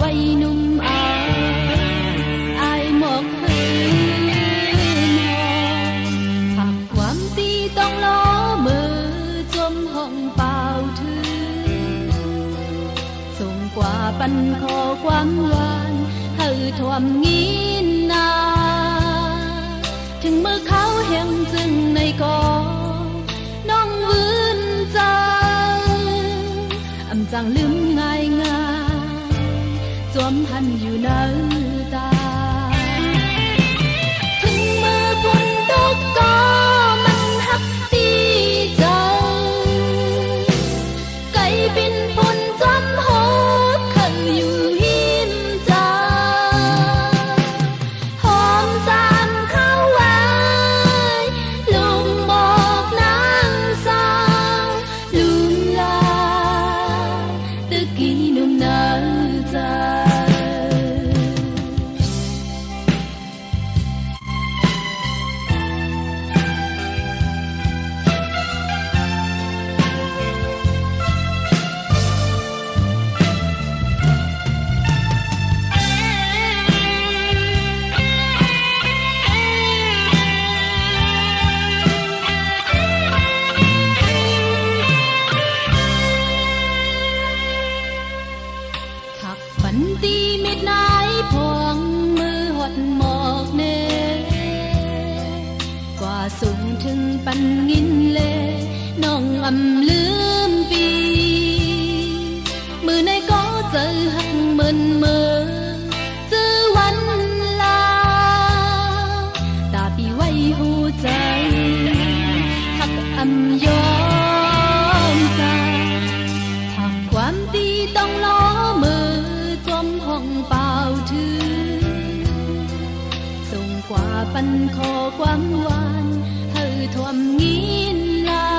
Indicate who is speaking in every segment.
Speaker 1: วัยหนุ่มอายหมอกคืนหากความตีต้องล้อมือจมห้องเปล่าถือส่งกว่าปันขอความหวานเฮาท่วมงินนาถึงเมื่อเขาเห็นจึงในกอน้องวืนใจอำจังลืมง่ายง่ายจวมหันอยู่ในตาถึงเมื่อฝนตกก็มันหักตีใจไก่บินฝนจำหกเคยอยู่หิมใจหอมสามเข้าไว้ลุงบอกนางสาวลุงลาตะกี้หนุ่มนาใจฝันตีมิดนายพองมือหดหมอกเนกว่าสูงถึงปันงินเลน้องอำลืมปีมือในก็เจอหักเหมือนมือเจอวันลาตาปีไว้หูใจหักอำยอมใจหากความดีต้องล้อมือห้องเปล่าถือส่งกว่าปันขอความหวานเฮาท่วมงินลา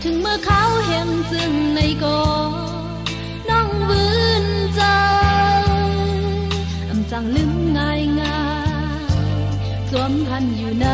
Speaker 1: ถึงเมื่อเขาเห็นจึงในกอน้องวืนใจอำจังลืมง่ายง่ายจวมหันอยู่ใน